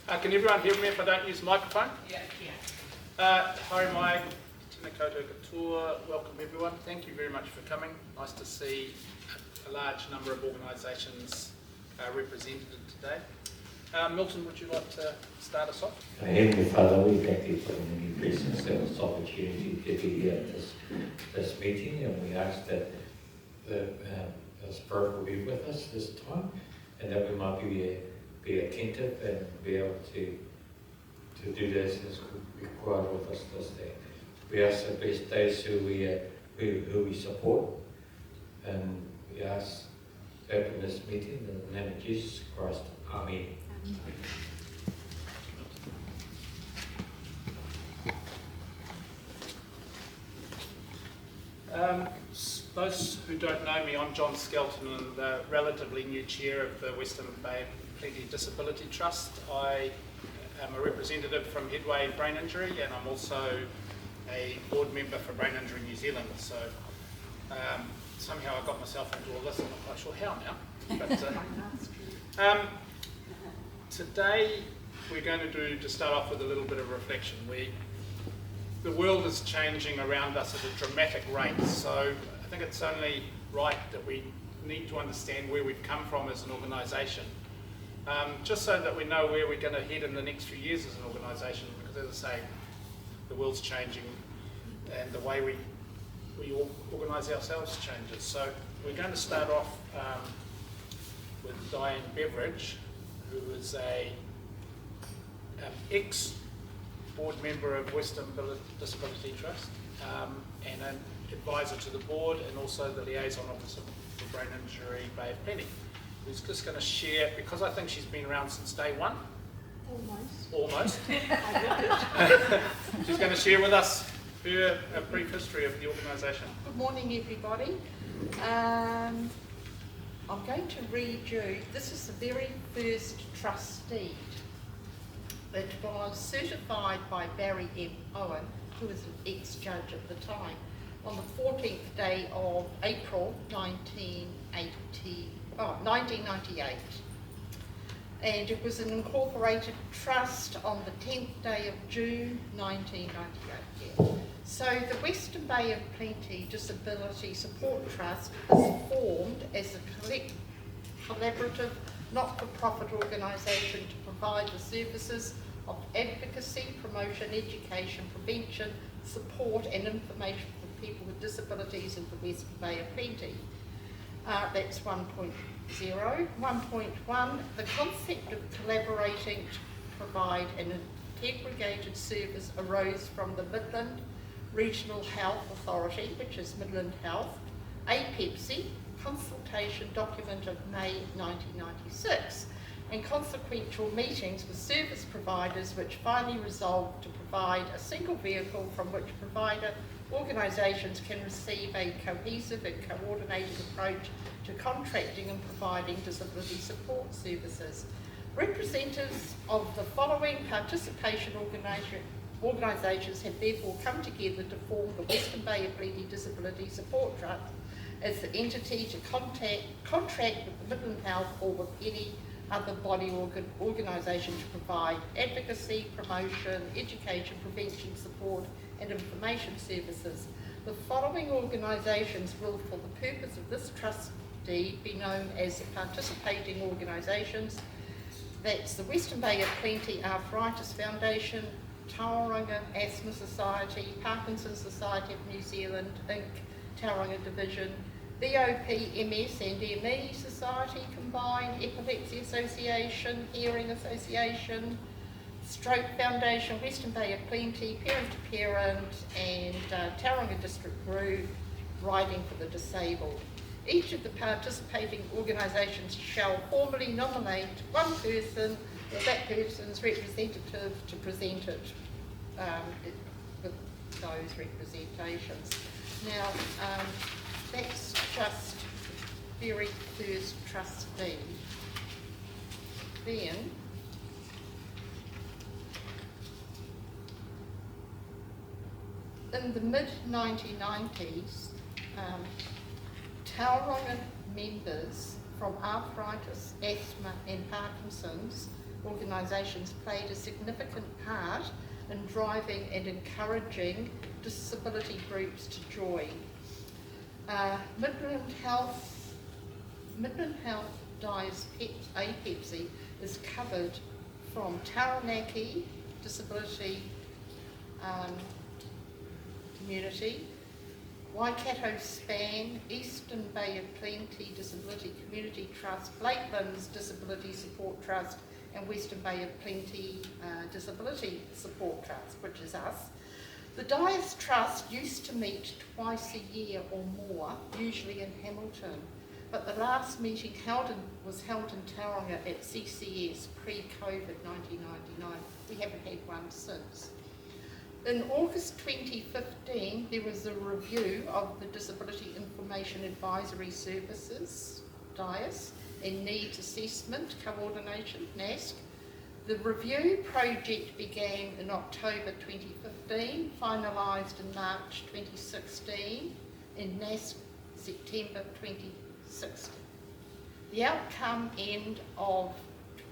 Can everyone hear me if I don't use the microphone? Yeah. Haere mai, tēnā koutou katoa, welcome everyone. Thank you very much for coming. Nice to see a large number of organisations represented today. Milton, would you like to start us off? Heavenly Father, we thank you for the many blessings and this opportunity to be here at this meeting, and we ask that the Spirit will be with us this time, and that we might be attentive and be able to do this as required with us this day. We ask that bless those who we support, and we ask that in this meeting in the name of Jesus Christ. Amen. Those who don't know me, I'm John Skelton, and the relatively new chair of the Western Bay Plenty Disability Trust. I am a representative from Headway Brain Injury, and I'm also a board member for Brain Injury New Zealand. So somehow I got myself into all this. I'm not quite sure how now. But today we're going to start off with a little bit of reflection. The world is changing around us at a dramatic rate, so I think it's only right that we need to understand where we've come from as an organisation, just so that we know where we're going to head in the next few years as an organisation, because as I say, the world's changing and the way we all organise ourselves changes. So we're going to start off with Diane Beveridge, who is an ex-board member of Western Disability Trust, and an advisor to the board, and also the liaison officer for Brain Injury Bay of Plenty, who's just going to share, because I think she's been around since day one. Almost. She's going to share with us a brief history of the organisation. Good morning, everybody. I'm going to read you, this is the very first trust deed. It was certified by Barry M. Owen, who was an ex-judge at the time, on the 14th day of April 1998. And it was an incorporated trust on the 10th day of June 1998. So the Western Bay of Plenty Disability Support Trust is formed as a collaborative, not-for-profit organisation to provide the services of advocacy, promotion, education, prevention, support and information for people with disabilities in the Western Bay of Plenty. That's 1.0. 1.1, the concept of collaborating to provide an integrated service arose from the Midland Regional Health Authority, which is Midland Health, APEPSI, consultation document of May 1996, and consequential meetings with service providers which finally resolved to provide a single vehicle from which provider organisations can receive a cohesive and coordinated approach to contracting and providing disability support services. Representatives of the following participation organisations have therefore come together to form the Western Bay of Plenty Disability Support Trust as the entity to contract with the Midland Health or with any other body organisation to provide advocacy, promotion, education, prevention, support and information services. The following organisations will, for the purpose of this trust deed, be known as the participating organisations. That's the Western Bay of Plenty Arthritis Foundation, Tauranga Asthma Society, Parkinson's Society of New Zealand, Inc., Tauranga Division, WBoP, MS and ME Society combined, Epilepsy Association, Hearing Association, Stroke Foundation, Western Bay of Plenty, Parent to Parent, and Tauranga District Group, Riding for the Disabled. Each of the participating organisations shall formally nominate one person or that person's representative to present it with those representations. Now, that's just very first trust deed. Then, in the mid-1990s, Tauranga members from arthritis, asthma and Parkinson's organisations played a significant part in driving and encouraging disability groups to join. Midland Health Dies Apepsy is covered from Taranaki Disability Community, Waikato Span, Eastern Bay of Plenty Disability Community Trust, Lakelands Disability Support Trust, and Western Bay of Plenty Disability Support Trust, which is us. The Dias Trust used to meet twice a year or more, usually in Hamilton, but the last meeting was held in Tauranga at CCS pre-COVID 1999. We haven't had one since. In August 2015, there was a review of the Disability Information Advisory Services, DIAS, and Needs Assessment Coordination, NASC. The review project began in October 2015, finalised in March 2016, and NASC September 2016. The outcome end of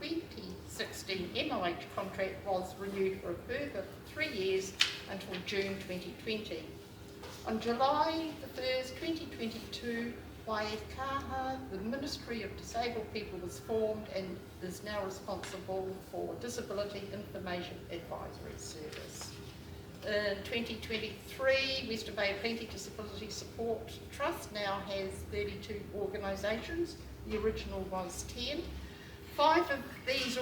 2016 MOH contract was renewed for a further 3 years until June 2020. On July the 1st, 2022, Waikaha, the Ministry of Disabled People was formed and is now responsible for Disability Information Advisory Service. In 2023, Western Bay of Plenty Disability Support Trust now has 32 organisations. The original was 10. 5 of these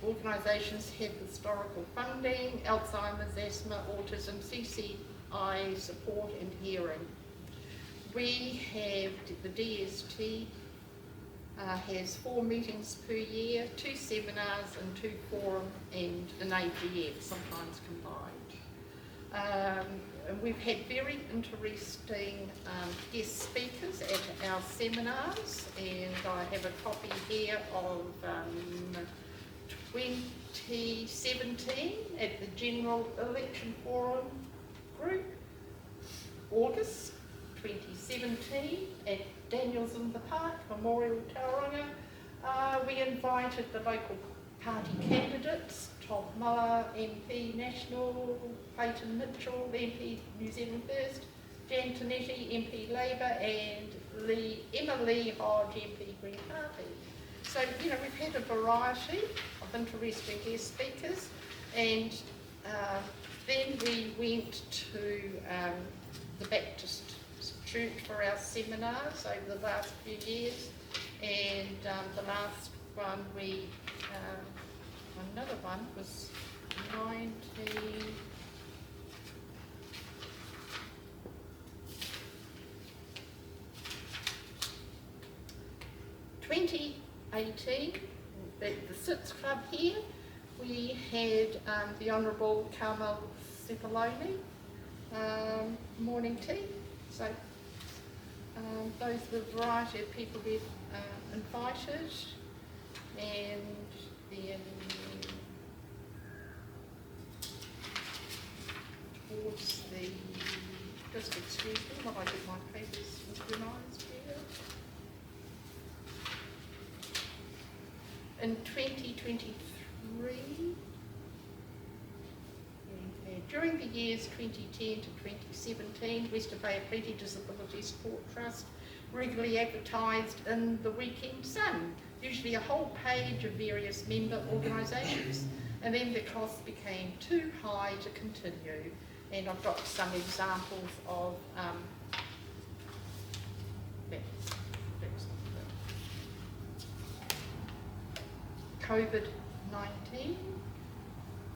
organisations have historical funding: Alzheimer's, asthma, autism, CCI support and hearing. We have the DST has 4 meetings per year, 2 seminars and 2 forum and an AGM, sometimes combined. And we've had very interesting guest speakers at our seminars, and I have a copy here of 2017 at the General Election Forum Group, August 2017 at Daniels in the Park, Memorial Tauranga. We invited the local party candidates: Tom Muller, MP National; Clayton Mitchell, MP New Zealand First; Jan Tonetti, MP Labour; and Emma Lee Hodge, MP Green Party. So, you know, we've had a variety of interesting guest speakers, and then we went to the Baptist Church for our seminars over the last few years, and the last one another one was 2018 at the SITS Club here. We had the Honourable Carmel Cepoloni morning tea. So those are the variety of people we've invited, and then towards the, just excuse me while I get my papers organised here. In 2023, during the years 2010 to 2017, Western Bay of Plenty Disability Support Trust regularly advertised in the Weekend Sun, usually a whole page of various member organisations, and then the cost became too high to continue. And I've got some examples of COVID-19,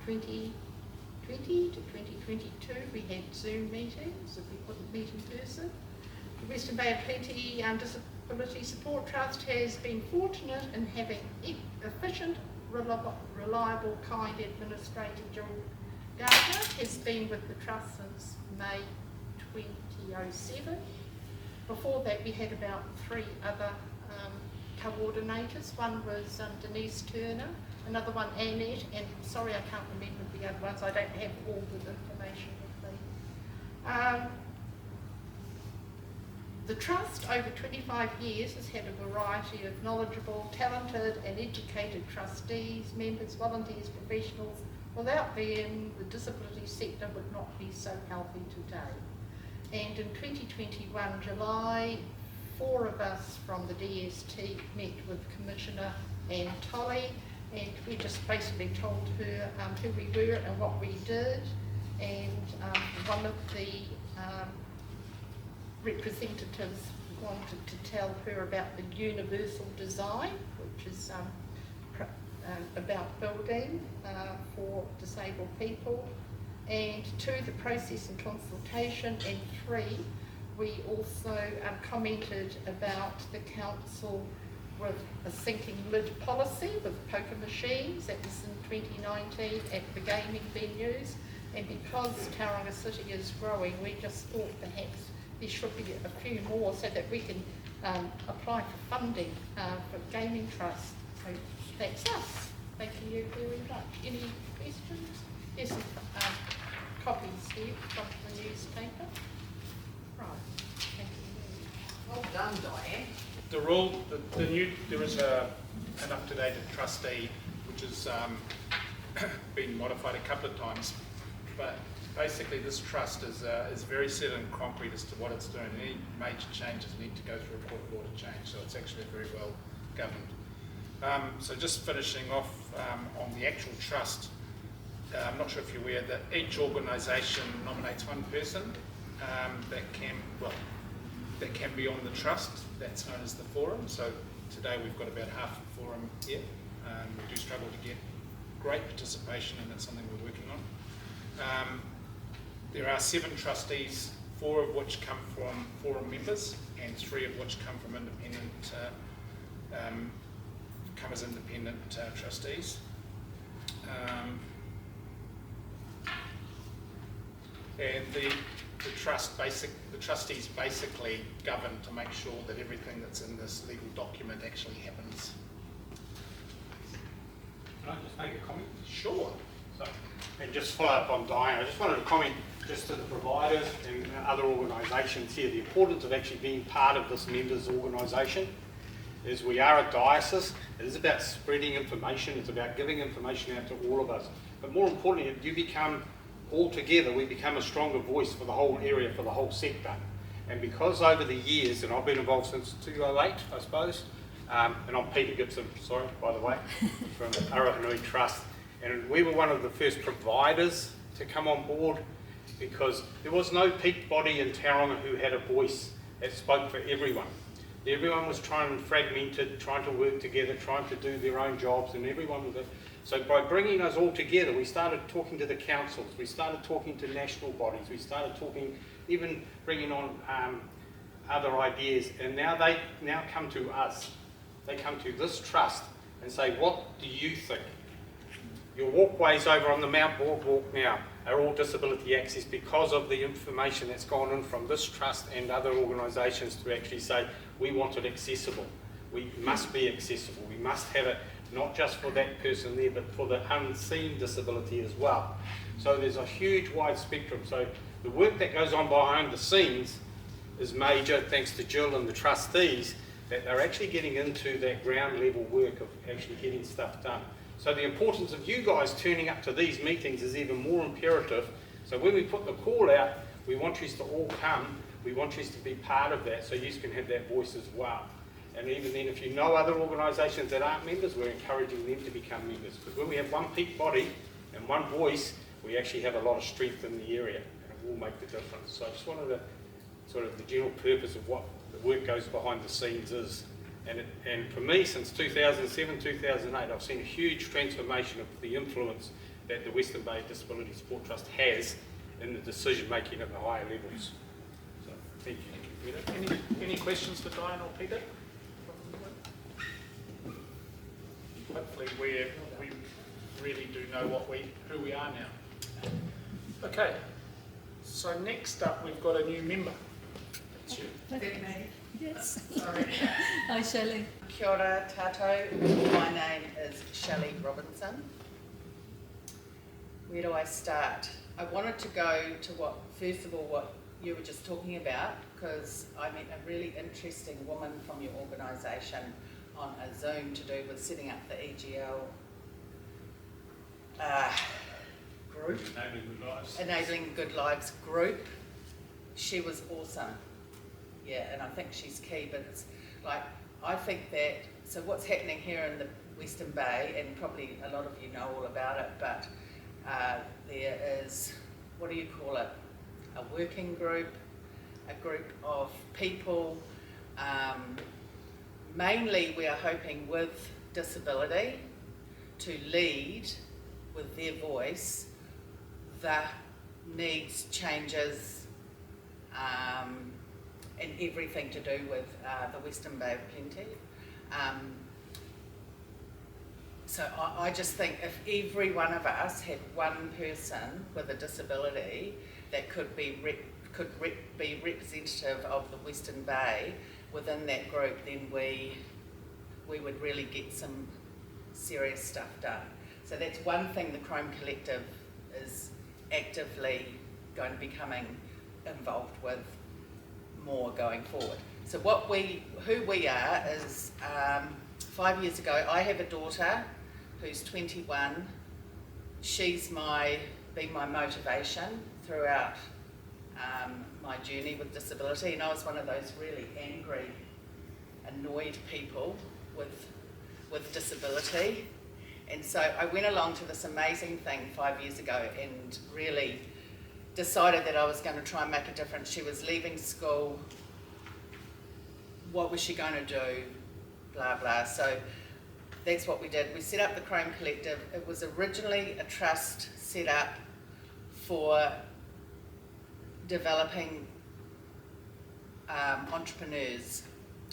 2020 to 2022, we had Zoom meetings if we couldn't meet in person. The Western Bay of Plenty Disability Support Trust has been fortunate in having efficient, reliable, kind administrator. Jill Gardner has been with the Trust since May 2007. Before that, we had about 3 other coordinators. One was Denise Turner, another one Annette, and sorry I can't remember the other ones, I don't have all the information with me. The Trust over 25 years has had a variety of knowledgeable, talented and educated trustees, members, volunteers, professionals. Without them, the disability sector would not be so healthy today. And in 2021 July, 4 of us from the DST met with Commissioner Anne Tolley, and we just basically told her who we were and what we did. And one of the representatives wanted to tell her about the universal design, which is about building for disabled people, and 2, the process and consultation, and 3, we also commented about the council with a sinking lid policy with poker machines. That was in 2019 at the gaming venues, and because Tauranga City is growing, we just thought perhaps there should be a few more so that we can apply for funding for gaming trusts. So that's us. Thank you very much. Any questions? There's some copies here from the newspaper. Right. Thank you. Well done, Diane. The rule, there is an up-to-date trustee which has been modified a couple of times, but basically this trust is very set in concrete as to what it's doing. Any major changes need to go through a court of law to change, so it's actually very well governed. So just finishing off on the actual trust, I'm not sure if you're aware that each organisation nominates one person that can be on the trust. That's known as the forum. So today we've got about half the forum here. We do struggle to get great participation, and that's something we're working on. There are 7 trustees, 4 of which come from forum members, and 3 of which come from independent trustees. And the trustees basically govern to make sure that everything that's in this legal document actually happens. Can I just make a comment? Sure. So, and just follow up on Diane, I just wanted to comment just to the providers and other organisations here, the importance of actually being part of this members organisation is we are a diocese. It is about spreading information, it's about giving information out to all of us. But more importantly, you become, all together, we become a stronger voice for the whole area, for the whole sector. And because over the years, and I've been involved since 2008, I suppose, and I'm Peter Gibson, sorry, by the way, from Arahanui Trust. And we were one of the first providers to come on board because there was no peak body in Tauranga who had a voice that spoke for everyone. Everyone was fragmented, trying to work together, trying to do their own jobs, and everyone was. So by bringing us all together, we started talking to the councils, we started talking to national bodies, we started talking, even bringing on other ideas, and now they come to us. They come to this trust and say, what do you think? Your walkways over on the Mount Boardwalk now are all disability access because of the information that's gone in from this trust and other organisations to actually say, we want it accessible. We must be accessible. We must have it not just for that person there, but for the unseen disability as well. So there's a huge wide spectrum. So the work that goes on behind the scenes is major, thanks to Jill and the trustees, that they're actually getting into that ground level work of actually getting stuff done. So the importance of you guys turning up to these meetings is even more imperative. So when we put the call out, we want you to all come, we want you to be part of that so you can have that voice as well. And even then, if you know other organisations that aren't members, we're encouraging them to become members. Because when we have one peak body and one voice, we actually have a lot of strength in the area, and it will make the difference. So I just wanted to, sort of the general purpose of what the work goes behind the scenes is. And for me, since 2007, 2008, I've seen a huge transformation of the influence that the Western Bay Disability Support Trust has in the decision making at the higher levels. So, thank you. Any questions for Diane or Peter? Hopefully we really do know who we are now. Okay, so next up we've got a new member. That's you. Yes. Sorry. Hi, Shelley. Kia ora tātou. My name is Shelley Robinson. Where do I start? I wanted to go to what you were just talking about, because I met a really interesting woman from your organisation on a Zoom to do with setting up the EGL group, Enabling Good Lives group. She was awesome. Yeah, and I think she's key, but it's like, I think that, so what's happening here in the Western Bay, and probably a lot of you know all about it, but there is, what do you call it, a working group, a group of people, mainly we are hoping with disability, to lead with their voice the needs, changes, and everything to do with the Western Bay of Plenty. So I just think if every one of us had one person with a disability that could be representative of the Western Bay within that group, then we would really get some serious stuff done. So that's one thing the Chrome Collective is actively going to be becoming involved with more going forward. So who we are is, 5 years ago, I have a daughter who's 21. She's been my motivation throughout my journey with disability, and I was one of those really angry, annoyed people with disability. And so I went along to this amazing thing 5 years ago and really decided that I was going to try and make a difference. She was leaving school. What was she going to do? Blah, blah. So that's what we did. We set up the Chrome Collective. It was originally a trust set up for developing entrepreneurs.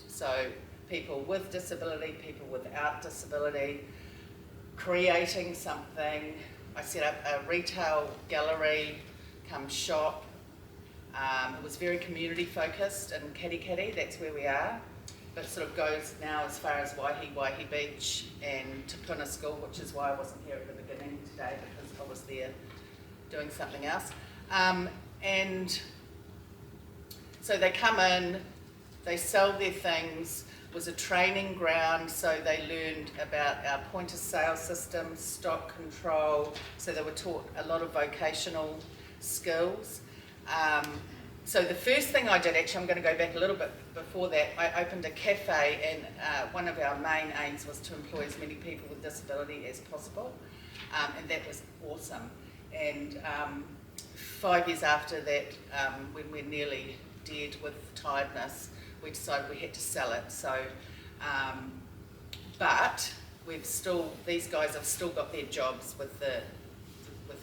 So people with disability, people without disability, creating something. I set up a retail gallery, come shop. It was very community focused in Katikati, that's where we are. But it sort of goes now as far as Waihi Beach and Te Puna School, which is why I wasn't here at the beginning today, because I was there doing something else. And so they come in, they sell their things. It was a training ground, so they learned about our point of sale system, stock control, so they were taught a lot of vocational skills. So the first thing I did, actually I'm going to go back a little bit before that, I opened a cafe, and one of our main aims was to employ as many people with disability as possible, and that was awesome. And 5 years after that, when we're nearly dead with tiredness, we decided we had to sell it. So, but these guys have still got their jobs with the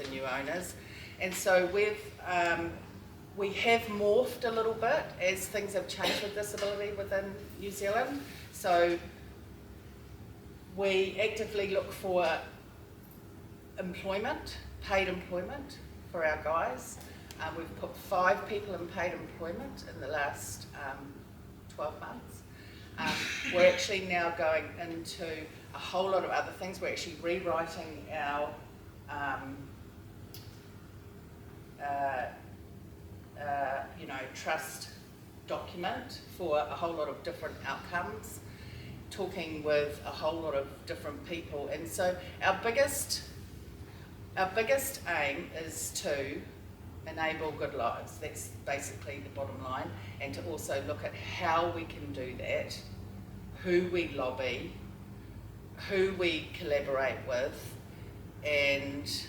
new owners, and so we have morphed a little bit as things have changed with disability within New Zealand. So we actively look for employment, paid employment for our guys. We've put 5 people in paid employment in the last 12 months. We're actually now going into a whole lot of other things. We're actually rewriting our trust document for a whole lot of different outcomes, talking with a whole lot of different people. And so our biggest aim is to enable good lives. That's basically the bottom line, and to also look at how we can do that, who we lobby, who we collaborate with, and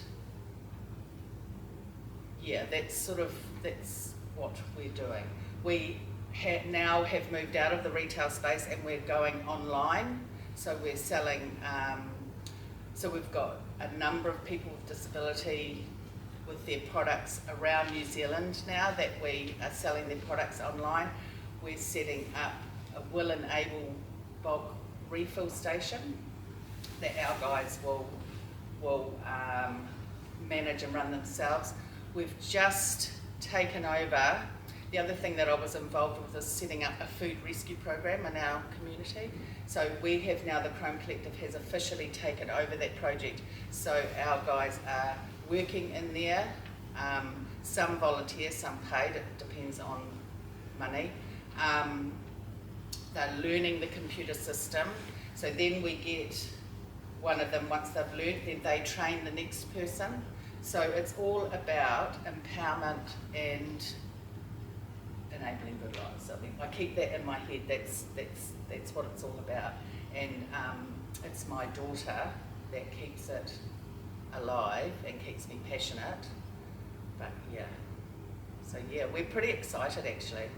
yeah, that's what we're doing. We now have moved out of the retail space and we're going online. So we're selling, so we've got a number of people with disability with their products around New Zealand now that we are selling their products online. We're setting up a will enable bulk refill station that our guys will manage and run themselves. We've just taken over. The other thing that I was involved with is setting up a food rescue program in our community. So we have now, the Chrome Collective has officially taken over that project. So our guys are working in there. some volunteer, some paid, it depends on money. They're learning the computer system, so then we get one of them, once they've learnt, then they train the next person. So it's all about empowerment and enabling good lives. I keep that in my head, that's what it's all about. And it's my daughter that keeps it alive and keeps me passionate. But yeah, so yeah, we're pretty excited actually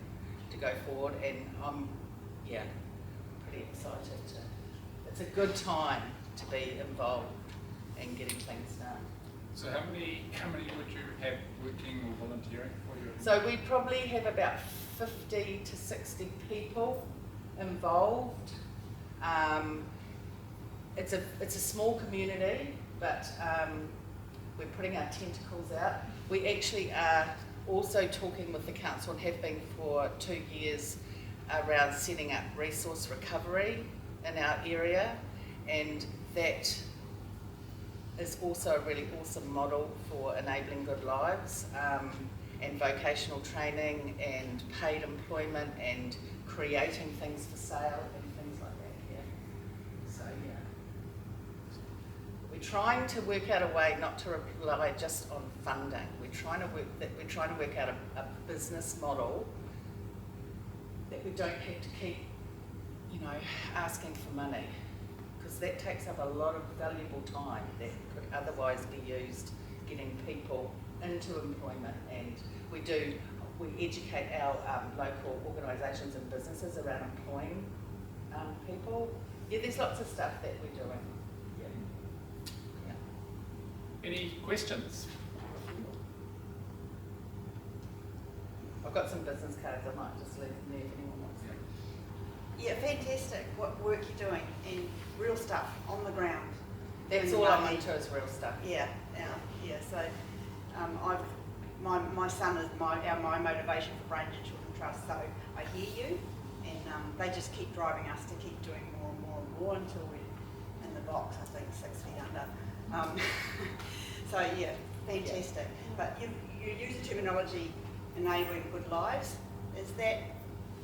to go forward, and I'm pretty excited it's a good time to be involved in getting things done. So how many would you have working or volunteering for you? So we probably have about 50 to 60 people involved. It's a small community, but we're putting our tentacles out. We actually are also talking with the council, and have been for 2 years, around setting up resource recovery in our area, and that is also a really awesome model for enabling good lives, and vocational training and paid employment and creating things for sale and things like that. Yeah. So yeah, we're trying to work out a way not to rely just on funding. We're trying to work out a business model that we don't have to keep, asking for money, because that takes up a lot of valuable time that could otherwise be used getting people into employment. And we educate our local organisations and businesses around employing people. Yeah, there's lots of stuff that we're doing. Yeah. Any questions? I've got some business cards, I might just leave them there if anyone wants them. Yeah, fantastic what work you're doing, and real stuff on the ground. That's all I'm into is real stuff. Yeah. So my son is my motivation for Brain and Children Trust. So I hear you, and they just keep driving us to keep doing more and more and more until we're in the box. I think 6 feet under. So yeah, fantastic. But you use the terminology enabling good lives. Is that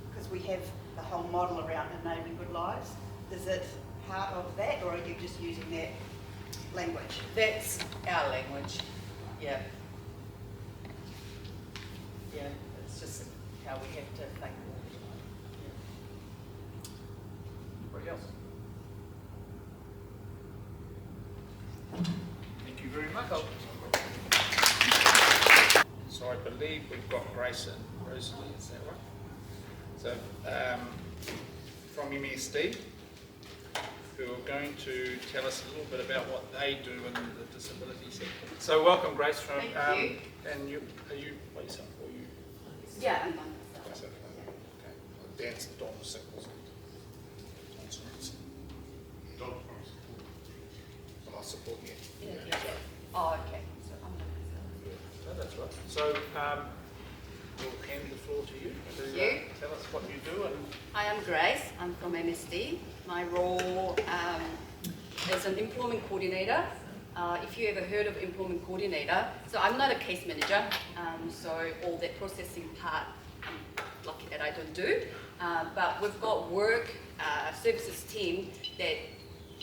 because we have the whole model around enabling good lives? Is it part of that, or are you just using that language? That's our language. Yeah. Yeah, it's just how we have to think all the time. Yeah. Anybody else? Thank you very much. So I believe we've got Grace and Rosalie, is that right? So from MSD, who are going to tell us a little bit about what they do in the disability sector. So welcome, Grace. From Thank you. And are you by yourself or you? Yeah, I'm on By yourself. Okay. Dan's Dom Sickles. Dom from support. Yeah. Oh, okay. So I'm No, that's right. So we'll hand the floor to you to tell us what you do. And Hi, I'm Grace. I'm from MSD. My role is an employment coordinator. If you ever heard of employment coordinator, so I'm not a case manager, so all that processing part, I'm lucky that I don't do. But we've got work services team that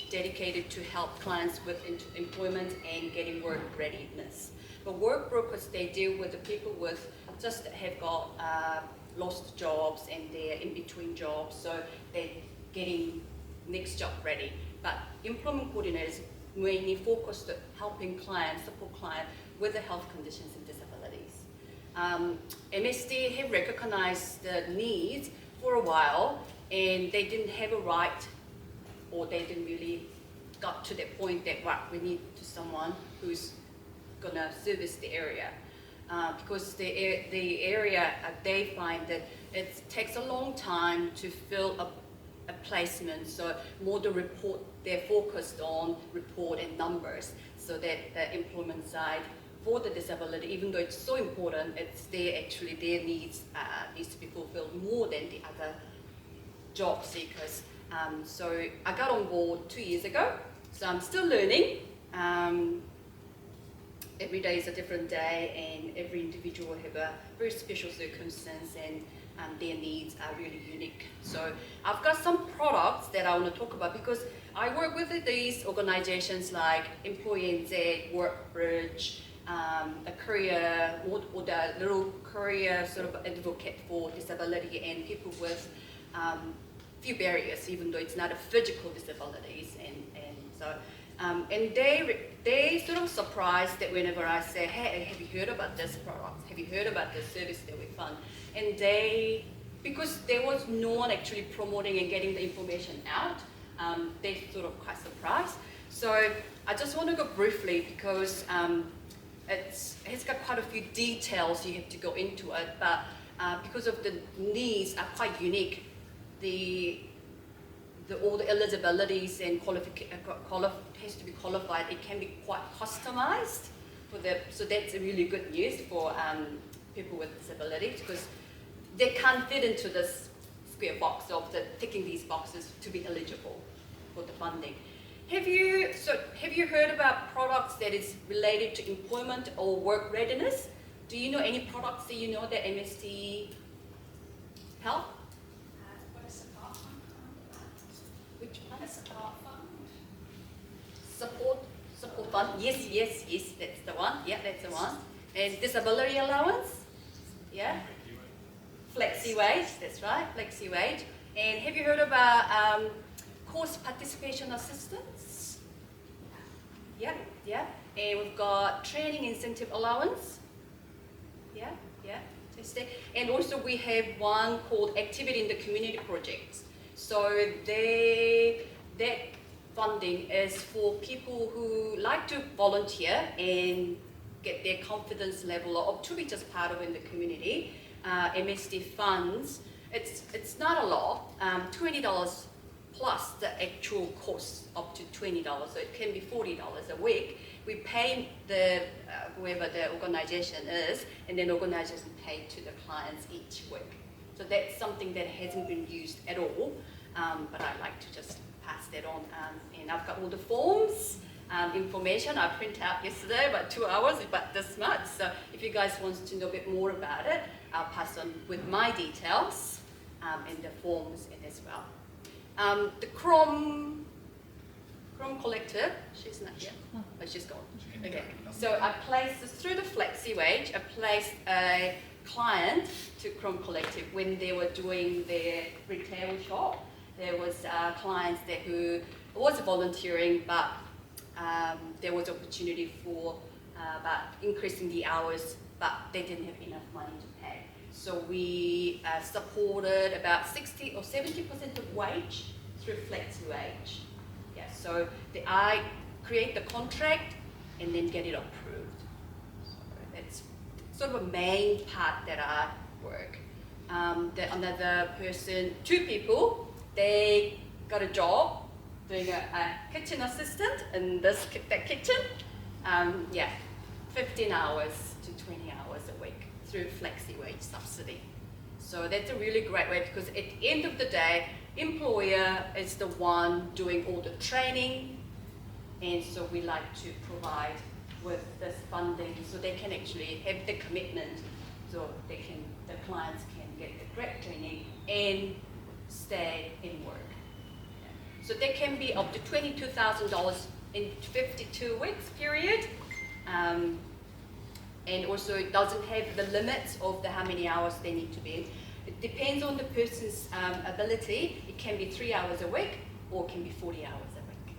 dedicated to help clients with employment and getting work readiness. But work brokers, they deal with the people with just have got lost jobs and they're in between jobs, so they're getting next job ready. But employment coordinators mainly focused on helping clients, support clients with the health conditions and disabilities. MSD have recognized the needs for a while, and they didn't have a right, or they didn't really got to that point that we need to someone who's gonna service the area. Because the area, they find that it takes a long time to fill a placement, so more the report, they're focused on report and numbers, so that the employment side for the disability, even though it's so important, it's their needs needs to be fulfilled more than the other job seekers. So I got on board 2 years ago, so I'm still learning. every day is a different day, and every individual will have a very special circumstance, and their needs are really unique. So I've got some products that I want to talk about because I work with these organizations like Employee NZ, WorkBridge, a career, or the little career sort of advocate for disability and people with few barriers, even though it's not a physical disabilities, and so and they sort of surprised that whenever I say, hey, have you heard about this product? Have you heard about this service that we fund? And they, because there was no one actually promoting and getting the information out, they're sort of quite surprised. So I just want to go briefly because it's got quite a few details you have to go into it, but because of the needs are quite unique, all the eligibilities and has to be qualified. It can be quite customized for the. So that's really good news for people with disabilities because they can't fit into this square box of ticking these boxes to be eligible for the funding. Have you heard about products that is related to employment or work readiness? Do you know any products that you know that MSD help? What is support fund? Which one? A support fund. Support fund. Yes, that's the one. Yeah, that's the one. And disability allowance. Yeah. Flexi wage. That's right. Flexi wage. And have you heard about course participation assistance? Yeah. And we've got training incentive allowance. Yeah. And also we have one called Activity in the Community Projects. So that funding is for people who like to volunteer and get their confidence level up to be just part of in the community. MSD funds, it's not a lot, $20 plus the actual cost up to $20, so it can be $40 a week. We pay whoever the organization is, and then the organization pay to the clients each week. So that's something that hasn't been used at all, but I'd like to just pass that on. And I've got all the forms, information I print out yesterday, about 2 hours, about this much. So if you guys want to know a bit more about it, I'll pass on with my details and the forms as well. The Chrome Collective, she's not here, but she's gone. Okay, so I placed this through the Flexi Wage. I placed a client to Chrome Collective when they were doing their retail shop. There was clients there who was volunteering, but there was opportunity for about increasing the hours, but they didn't have enough money to pay. So we supported about 60 or 70% of wage through Flexi Wage. Yeah, so I create the contract and then get it approved. So that's sort of a main part that I work. Another person, 2 people, they got a job doing a kitchen assistant in that kitchen. 15 hours to 20 hours a week through Flexi Wage subsidy. So that's a really great way because at the end of the day, employer is the one doing all the training, and so we like to provide with this funding so they can actually have the commitment, so the clients can get the great training and stay in work. Yeah. So they can be up to $22,000 in 52 weeks period. And also it doesn't have the limits of how many hours they need to be in. It depends on the person's ability. It can be 3 hours a week or it can be 40 hours a week.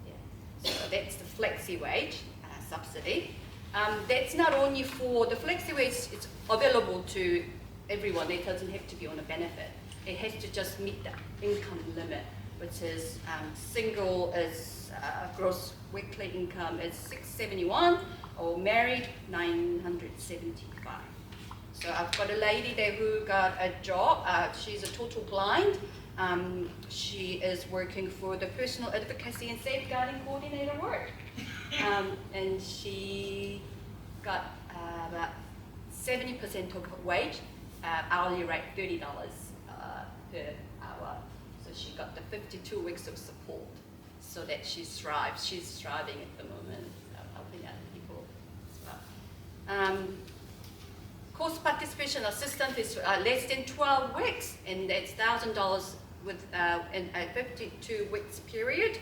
Yeah. So that's the Flexi Wage subsidy. That's not only for the Flexi Wage, it's available to everyone. It doesn't have to be on a benefit. It has to just meet the income limit, which is single is gross weekly income is $671, or married $975. So I've got a lady there who got a job. She's a total blind. She is working for the Personal Advocacy and Safeguarding Coordinator work. And she got about 70% of her wage, hourly rate $30 per hour. So she got the 52 weeks of support so that she thrives. She's thriving at the moment, helping out people Course participation assistance is less than 12 weeks, and it's $1,000 with in a 52 weeks period.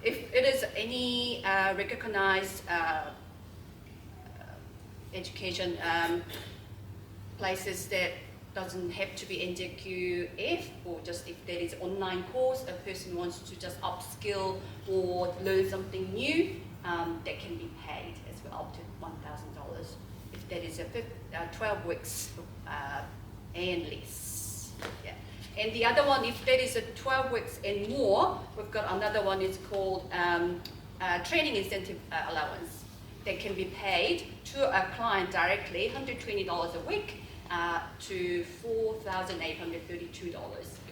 If it is any recognized education places that doesn't have to be NJQF, or just if there is online course, a person wants to just upskill or learn something new, that can be paid as well, up to $1,000. If that is a 12 weeks and less. Yeah. And the other one, if that is a 12 weeks and more, we've got another one, it's called training incentive allowance. That can be paid to a client directly, $120 a week, to $4,832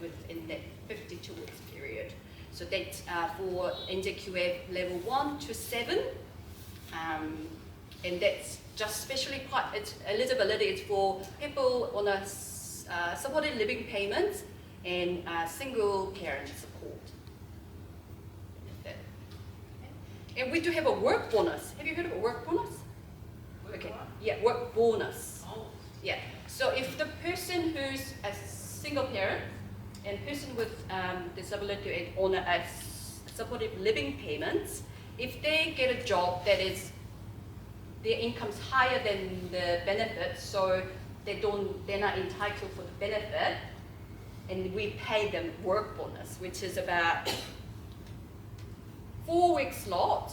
within that 52 weeks period. So that's for NJQF level 1 to 7, and that's just specially it's eligibility is for people on a supported living payments and single parent support. And we do have a work bonus. Have you heard of a work bonus? Okay. Yeah, work bonus. Yeah. So if the person who's a single parent and person with disability and on a supportive living payments, if they get a job that is their income's higher than the benefit, so they're not entitled for the benefit, and we pay them work bonus, which is about 4 weeks lot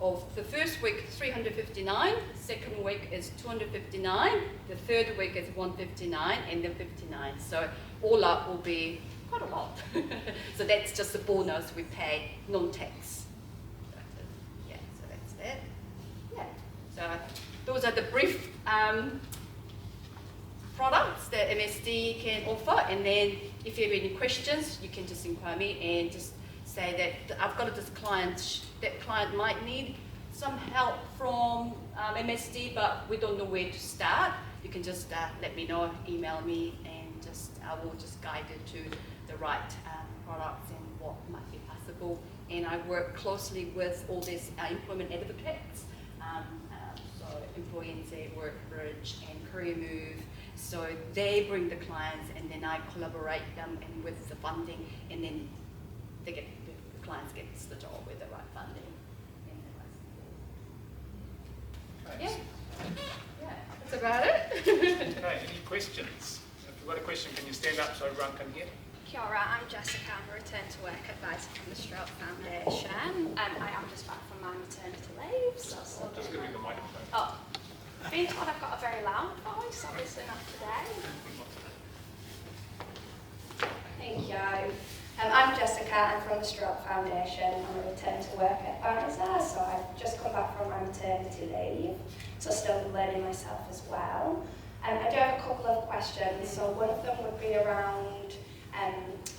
of the first week 359, second week is 259, the third week is 159, and then 59. So all up will be quite a lot. So that's just the bonus we pay, non-tax. Yeah, so that's that. Yeah, so those are the brief products that MSD can offer, and then if you have any questions, you can just inquire me and just say that I've got this client, that client might need some help from MSD, but we don't know where to start. You can just let me know, email me, and I will just guide you to the right products and what might be possible. And I work closely with all these employment advocates, so Employee NZ, Workbridge, and Career Move. So they bring the clients, and then I collaborate them and with the funding, and then the clients get the job with the right funding and the right support. Yeah, that's about it. Okay, any questions? If you've got a question, can you stand up so everyone can hear? Kia ora, I'm Jessica. I'm a return to work advisor from the Stroke Foundation. I am just back from my maternity leave, so still Just give me the microphone. Oh, being told I've got a very loud voice, obviously not today. Thank you. I'm Jessica. I'm from the Stroke Foundation. I'm a return to work advisor, so I've just come back from my maternity leave, so still learning myself as well. I do have a couple of questions. So one of them would be around,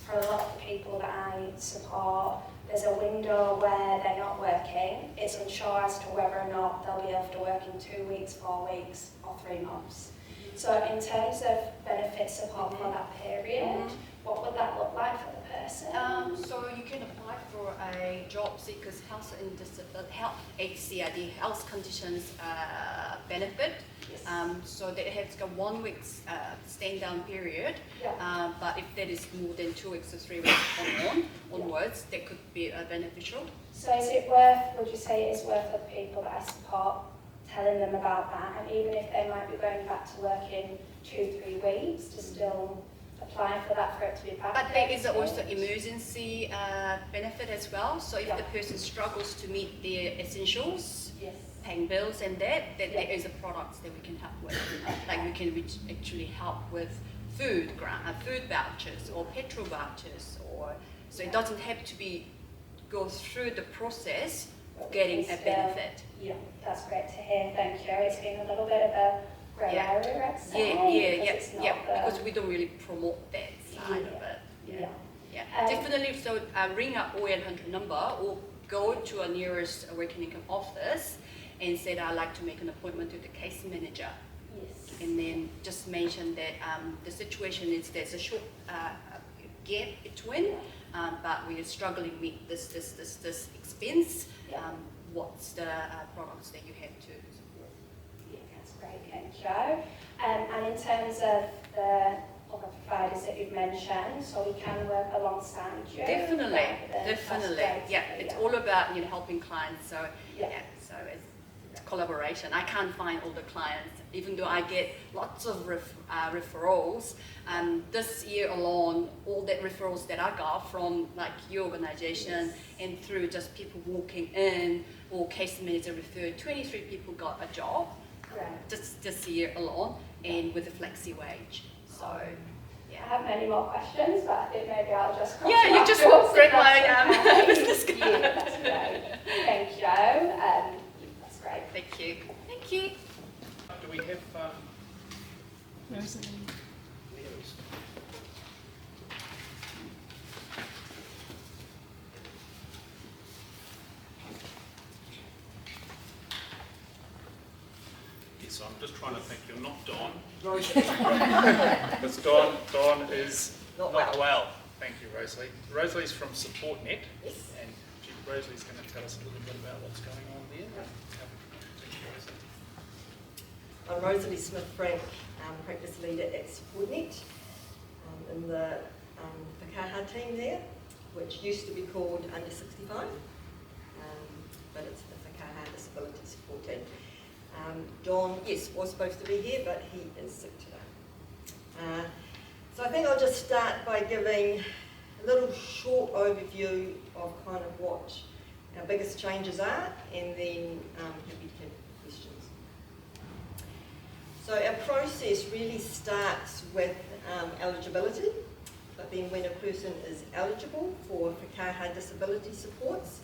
for a lot of the people that I support, there's a window where they're not working. It's unsure as to whether or not they'll be able to work in 2 weeks, 4 weeks, or 3 months. So in terms of benefit support for that period, what would that look like for the person? So you can apply for a job seekers health and health HCID health conditions benefit. Yes. So they have got 1 week's stand down period. Yeah. But if that is more than 2 weeks or 3 weeks onwards, that could be beneficial. So is it worth, would you say it is worth for the people that I support telling them about that, and even if they might be going back to work in 2-3 weeks, to still apply for that for it to be back? But there is also emergency benefit as well. So if the person struggles to meet their essentials, Yes. paying bills and that there is a product that we can help with. Like we can actually help with food vouchers or petrol vouchers, or so it doesn't have to go through the process of getting a benefit. Yeah, that's great to hear. Thank you. It's been a little bit of a grey area, I'd say. Because we don't really promote that side of it. Definitely. So ring up 0800 number or go to a nearest Awaken Income office and say that I'd like to make an appointment with the case manager. Yes. And then just mention that the situation is there's a short gap between, but we are struggling with this expense. What's the products that you have to support? Yes. Great, thank you. And in terms of the other providers that you've mentioned, so we can work alongside you? Definitely, That's definitely. great. Yeah, it's all about helping clients. So Yeah. so it's collaboration. I can't find all the clients, even though I get lots of referrals. This year alone, all the referrals that I got from like your organization and through just people walking in or case manager referred, 23 people got a job just this year alone, and with a flexi wage. So. I have many more questions, but I think maybe I'll just come Yeah, to you that just afterwards, read if that's my okay. business card. Yeah, that's great. Thank you. That's great. Thank you. Thank you. Do we have Leo's? Yes, I'm just trying to think. You're not Dawn. Because Dawn is not well. Thank you, Rosalie. Rosalie's from SupportNet. Yes. And Rosalie's going to tell us a little bit about what's going on there. Thank you, Rosalie. I'm Rosalie Smith-Frank, practice leader at SupportNet in the Whakaha team there, which used to be called Under 65, but it's the Whakaha Disability Support Team. John, yes, was supposed to be here, but he is sick today. So I think I'll just start by giving a little short overview of kind of what our biggest changes are, and then happy to have questions. So our process really starts with eligibility, but then when a person is eligible for Whakaha disability supports,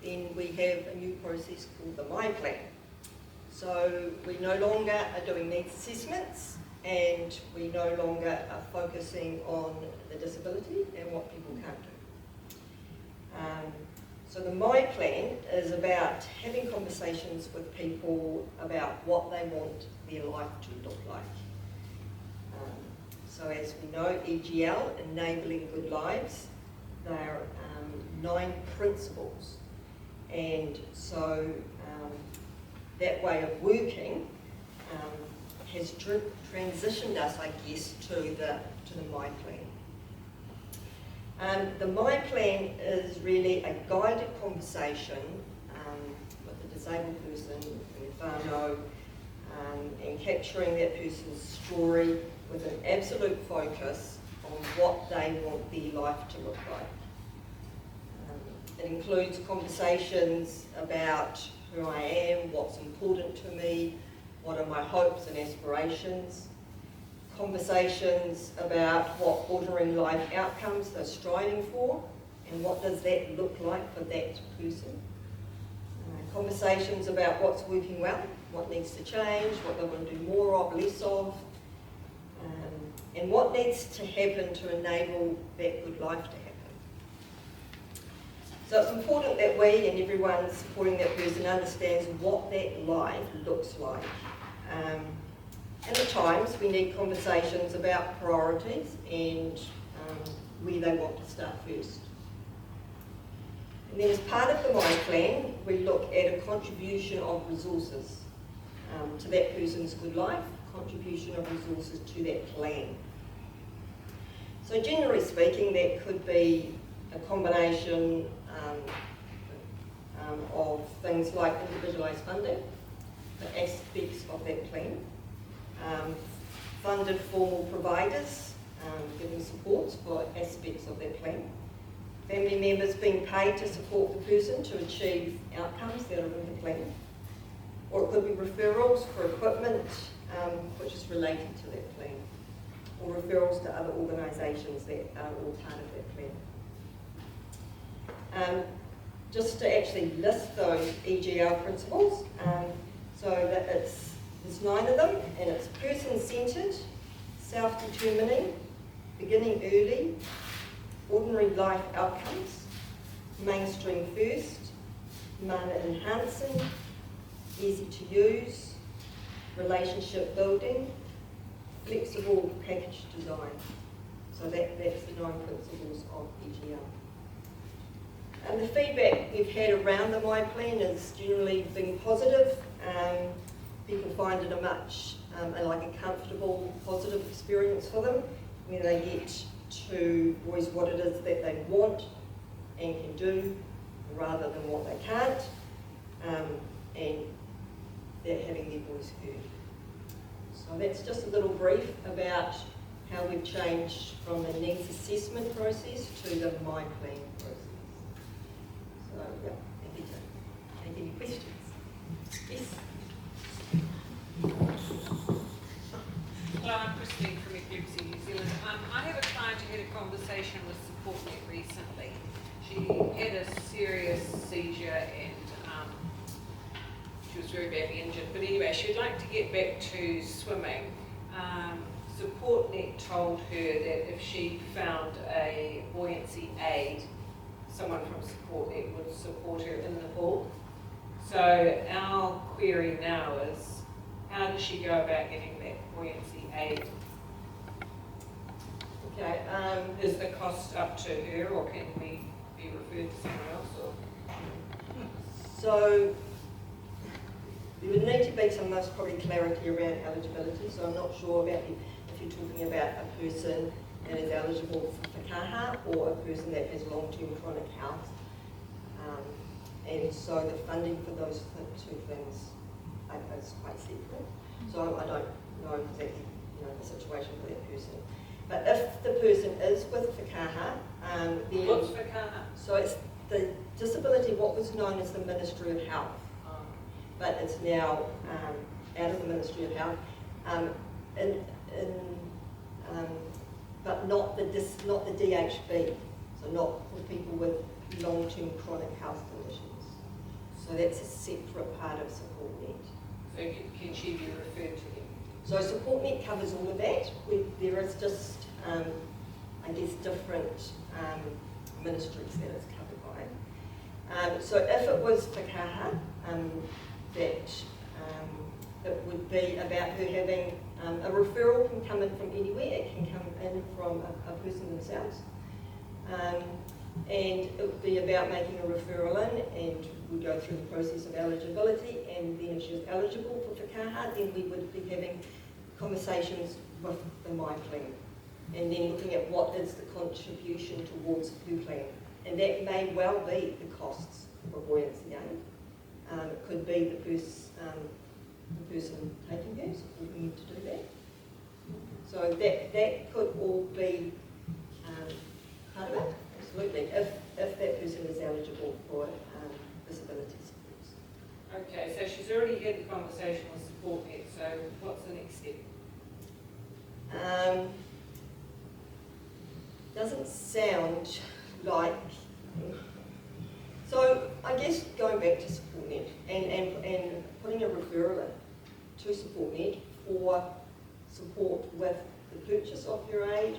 then we have a new process called the My Plan. So we no longer are doing needs assessments, and we no longer are focusing on the disability and what people can't do. So the My Plan is about having conversations with people about what they want their life to look like. So as we know, EGL, Enabling Good Lives, there are 9 principles. And so that way of working has transitioned us, I guess, to the My Plan. The My Plan is really a guided conversation with a disabled person in whānau, and capturing that person's story with an absolute focus on what they want their life to look like. It includes conversations about who I am, what's important to me, what are my hopes and aspirations, conversations about what ordinary life outcomes they're striving for, and what does that look like for that person. Conversations about what's working well, what needs to change, what they want to do more of, less of, and what needs to happen to enable that good life to happen. So it's important that we and everyone supporting that person understands what that life looks like. And at times we need conversations about priorities and where they want to start first. And then as part of the My Plan, we look at a contribution of resources to that person's good life, contribution of resources to that plan. So generally speaking, that could be a combination of things like individualised funding, the aspects of that plan, funded formal providers giving supports for aspects of that plan, family members being paid to support the person to achieve outcomes that are in the plan, or it could be referrals for equipment which is related to that plan, or referrals to other organisations that are all part of that plan. Just to actually list those EGL principles, so that there's 9 of them, and it's person-centred, self-determining, beginning early, ordinary life outcomes, mainstream first, mana enhancing, easy to use, relationship building, flexible package design. So that's the 9 principles of EGL. And the feedback we've had around the My Plan has generally been positive. people find it a much, like a comfortable, positive experience for them when they get to voice what it is that they want and can do rather than what they can't, and they're having their voice heard. So that's just a little brief about how we've changed from the needs assessment process to the My Plan process. So yeah, happy to take any questions. Yes? Hello, I'm Christine from Epilepsy New Zealand. I have a client who had a conversation with SupportNet recently. She had a serious seizure and she was very badly injured. But anyway, she'd like to get back to swimming. SupportNet told her that if she found a buoyancy aid, someone from SupportNet would support her in the pool. So our query now is, how does she go about getting that buoyancy aid? Okay. Is the cost up to her, or can we be referred to someone else? Or? So there would need to be some most probably clarity around eligibility. So I'm not sure about if you're talking about a person that is eligible for whakaha or a person that has long-term chronic health. And so the funding for those two things is quite separate. So I don't know exactly the situation for that person. But if the person is with whakaha, then... What's whakaha? So it's the disability, what was known as the Ministry of Health. But it's now out of the Ministry of Health, but not the DHB, so not for people with long-term chronic health conditions. So that's a separate part of SupportNet. So can she be referred to him? So SupportNet covers all of that. There is just, I guess, different ministries that it's covered by. So if it was whakaha, that it would be about her having a referral can come in from anywhere. It can come in from a person themselves. And it would be about making a referral in, and we go through the process of eligibility, and then if she was eligible for whakaha, then we would be having conversations with the My Plan, and then looking at what is the contribution towards her plan. And that may well be the costs of buoyancy aid. It could be the person taking her, so we need to do that. So that could all be part of it, absolutely, if that person is eligible for disability supports. Okay, so she's already had the conversation with SupportNet, so what's the next step? Doesn't sound like... So I guess going back to SupportNet and putting a referral in to SupportNet for support with the purchase of your aid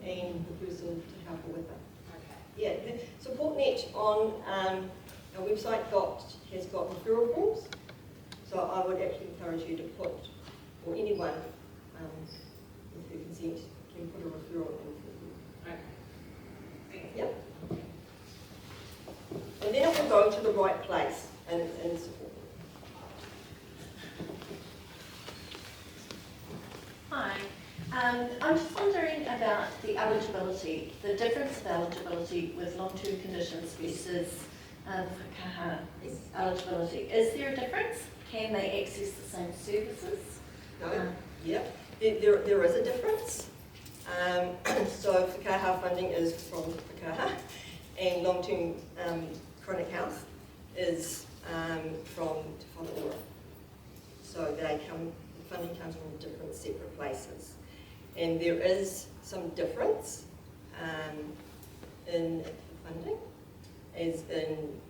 and the person to help her with it. Okay. Yeah, the SupportNet on our website has got referral forms, so I would actually encourage you to put, or anyone with your consent can put a referral in for you. Okay. Thank you. Yep. And then it will go to the right place in support. Hi. I'm just wondering about the eligibility, the difference of eligibility with long-term conditions versus whakaha eligibility. Is there a difference? Can they access the same services? No. Yep. There is a difference. So whakaha funding is from whakaha, and long-term chronic health is from Te Whanaora. So the funding comes from different separate places. And there is some difference in funding, as in,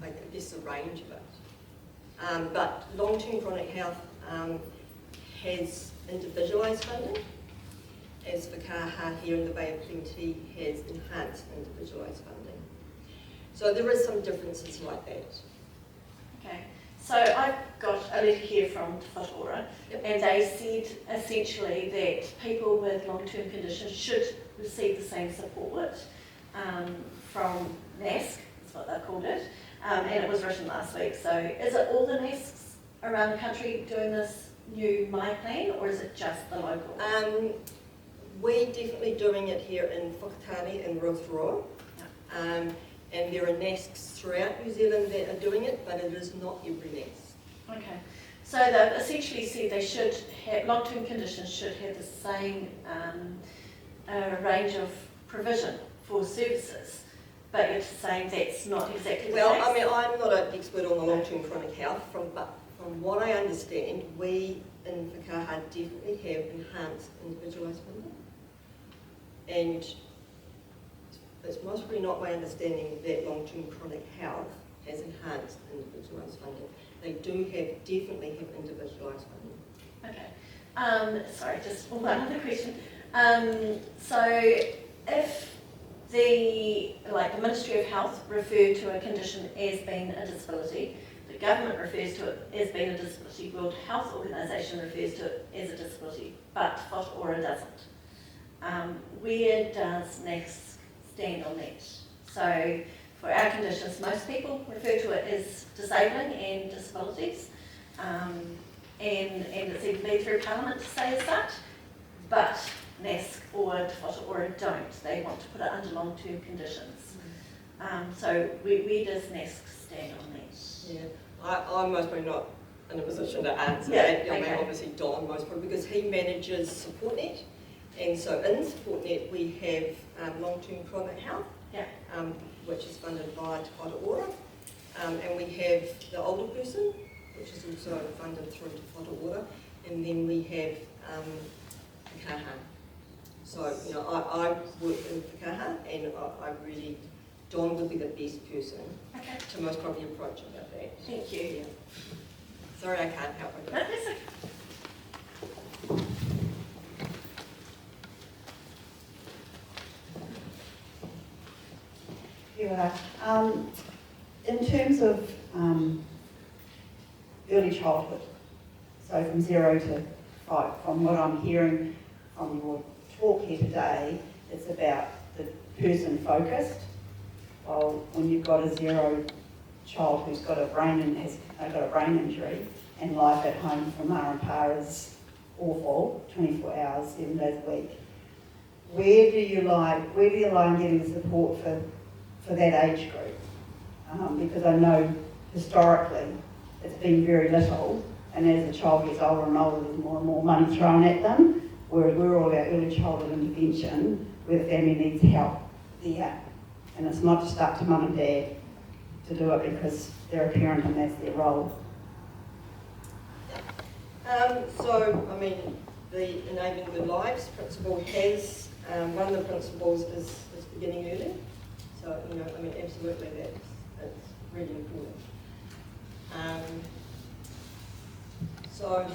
I guess, the range of it. But long-term chronic health has individualised funding, as whakaha here in the Bay of Plenty has enhanced individualised funding. So there is some differences like that. Okay. So I got a letter here from Te Whanaora, and they said essentially that people with long-term conditions should receive the same support from NASC, that's what they called it, and it was written last week. So is it all the nests around the country doing this new My Plan, or is it just the local? We're definitely doing it here in Whakatane and Rotorua. And there are nests throughout New Zealand that are doing it, but it is not every nest. Okay. So they've essentially said they should have, long-term conditions should have the same range of provision for services, but you're saying that's not exactly the case? Well, I mean, I'm not an expert on the long-term chronic health, but from what I understand, we in Whakaha definitely have enhanced individualised funding. And it's most probably not my understanding that long-term chronic health has enhanced individualised funding. They do definitely have individualised funding. Okay. Sorry, just one other question. So if the Ministry of Health referred to a condition as being a disability, the government refers to it as being a disability, World Health Organisation refers to it as a disability, but Whakaora doesn't. Where does NACS stand on that? So for our conditions, most people refer to it as disabling and disabilities, and it's even been through Parliament to say as such, but NASC or Whakaora don't. They want to put it under long-term conditions. So where does NASC stand on that? Yeah, I'm most probably not in a position to answer Yeah, that. I mean, okay. obviously Don most probably, because he manages SupportNet, and so in SupportNet we have long-term chronic health, Yeah. which is funded by Te Whakaora, and we have the older person, which is also funded through Te Whakaora, and then we have Whakaha. So, you know, I work in Whakaha, and I really, Don would be the best person Okay. to most probably approach about that. Thank you. Yeah. Sorry, I can't help with No, that. that's okay. In terms of early childhood, so from 0 to 5, from what I'm hearing from your talk here today, it's about the person focused. Well, when you've got a 0 child who's got a brain injury, and life at home for ma and pa is awful, 24 hours, 7 days a week, where do you lie in getting support for that age group? Because I know historically it's been very little, and as the child gets older and older, there's more and more money thrown at them, whereas we're all about early childhood intervention, where the family needs help there. And it's not just up to mum and dad to do it because they're a parent and that's their role. So, I mean, the Enabling Good Lives principle has, one of the principles is beginning early. So, you know, I mean, absolutely that's really important. So,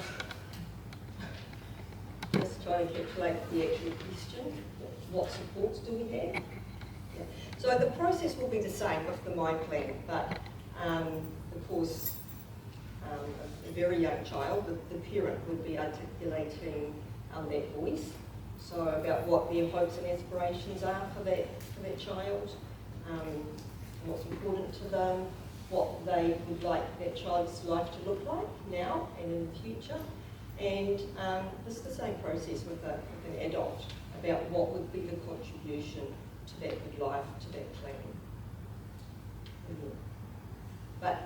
just trying to calculate the actual question, what supports do we have? Yeah. So the process will be the same with the My Plan, but of course, a very young child, the parent would be articulating that voice. So about what their hopes and aspirations are for that child, what's important to them, what they would like that child's life to look like now and in the future. And it's the same process with an adult about what would be the contribution to that good life, to that plan. But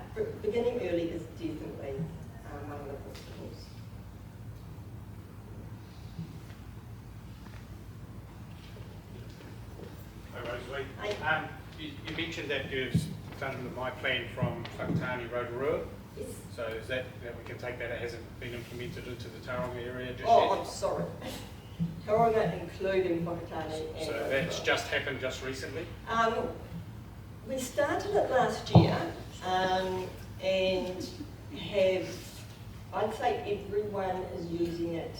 beginning early is definitely one of the principles. Hi, Rosalie. You mentioned that you've done the My Plan from Whakatane, Rotorua. Yes. So is that we can take that it hasn't been implemented into the Tauranga area just yet? Oh, I'm sorry. Tauranga including Whakatane and So that's just happened just recently? We started it last year and have, I'd say everyone is using it.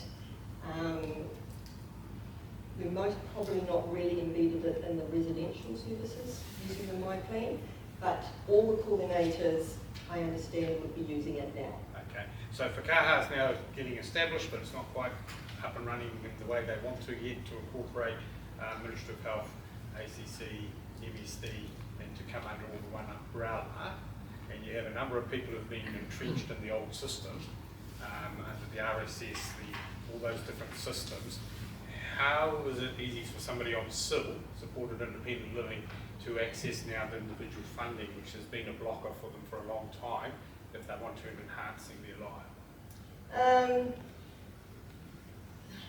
We're most probably not really embedded it in the residential services using the My Plan, but all the coordinators, I understand, would be using it now. Okay, so Whakaha is now getting established, but it's not quite up and running in the way they want to yet to incorporate Ministry of Health, ACC, MSD, and to come under all the one umbrella. and you have a number of people who've been entrenched in the old system, under the RSS, all those different systems, how is it easy for somebody on SIL, supported independent living, to access now the individual funding, which has been a blocker for them for a long time, if they want to enhancing their life?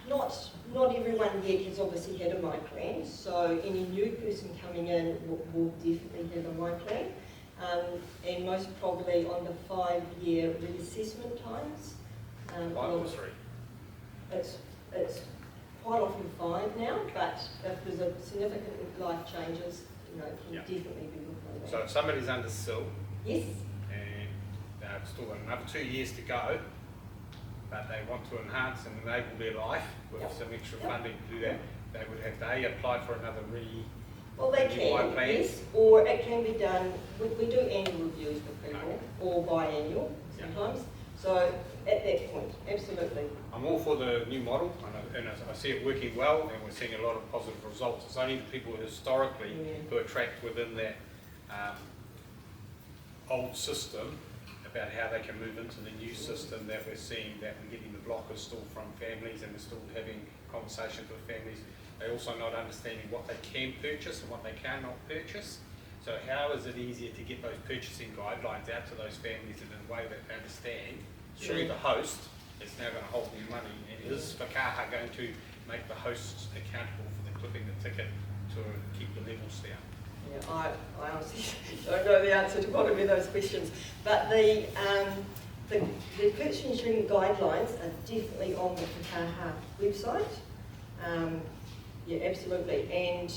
Not everyone yet has obviously had a My Plan, so any new person coming in will definitely have a My Plan, and most probably on the 5-year reassessment times. 5 or 3? It's quite often 5 now, but if there's a significant life changes, you know, it can definitely be before that. So if somebody's under SIL, Yes. and they've still got another 2 years to go, but they want to enhance and enable their life with some extra funding to do that, they would have to apply for another Well, they can, yes, or it can be done, we do annual reviews with people, or biannual sometimes, so at that point, absolutely. I'm all for the new model, and I see it working well, and we're seeing a lot of positive results. It's only the people historically who are trapped within that old system about how they can move into the new system that we're seeing, that we're getting the blockers still from families, and we're still having conversations with families. They're also not understanding what they can purchase and what they cannot purchase. So how is it easier to get those purchasing guidelines out to those families in a way that they understand? Through the host, it's now going to hold their money, and is Whakaaha going to make the hosts accountable for the clipping the ticket to keep the levels down? Yeah, I honestly don't know the answer to quite a few of those questions, but the purchasing guidelines are definitely on the Whakaaha website. Yeah, absolutely. And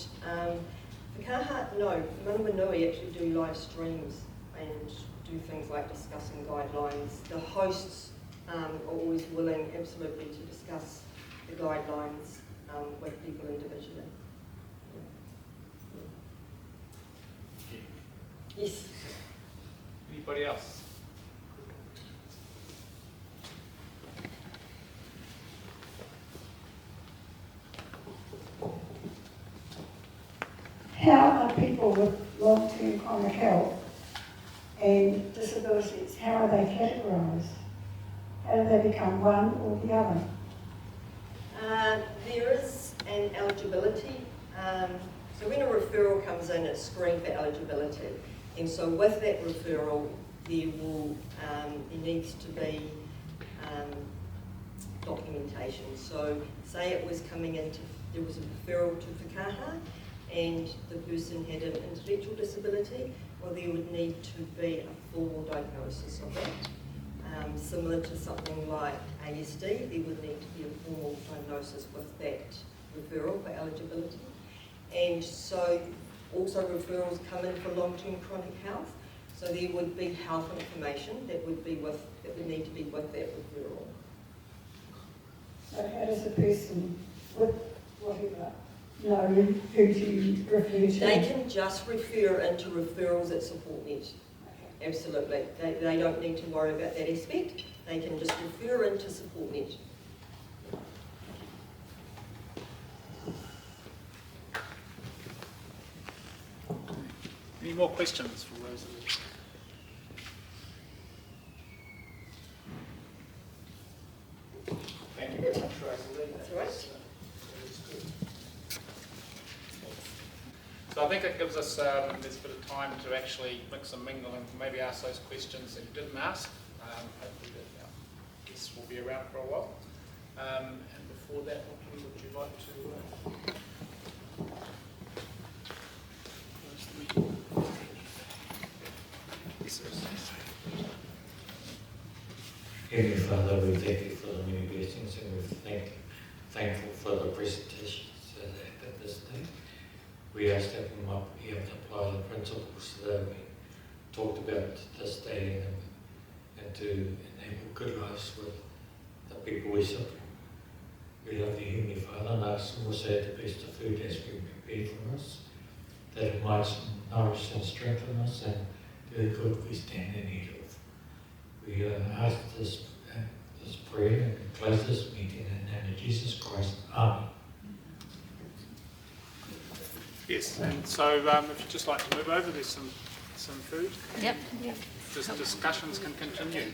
Whakaaha, no, Manawanui actually do live streams and do things like discussing guidelines. The hosts are always willing, absolutely, to discuss the guidelines with people individually. Yes. Anybody else? How are people with long-term chronic health and disabilities, how are they categorised? How do they become one or the other? There is an eligibility. So when a referral comes in, it's screened for eligibility. And so with that referral, there needs to be documentation. So say it was coming into, there was a referral to Whakaaha, and the person had an intellectual disability, well, there would need to be a formal diagnosis of that. Similar to something like ASD, there would need to be a formal diagnosis with that referral for eligibility. And so also referrals come in for long-term chronic health, so there would be health information that would need to be with that referral. So how does a person with whatever know who to refer to? They can just refer into referrals at SupportNet. Absolutely. They don't need to worry about that aspect. They can just refer into SupportNet. Any more questions for Rosalie? Thank you very much, Rosalie. That's all right. That's good. So I think it gives us this bit of time to actually mix and mingle and maybe ask those questions that you didn't ask. Hopefully the guests will be around for a while. And before that, what would you like to... Heavenly Father, we thank you for the many blessings, and we're thankful for the presentations at this day. We ask that we might be able to apply the principles that we talked about this day and to enable good lives with the people we serve. We love you, Heavenly Father, and ask also the best of food as we prepare for us, that it might nourish and strengthen us and do the good we stand in need of. We ask this prayer and close this meeting in the name of Jesus Christ. Amen. Yes, and so if you'd just like to move over, there's some some food. Yep. Just discussions can continue.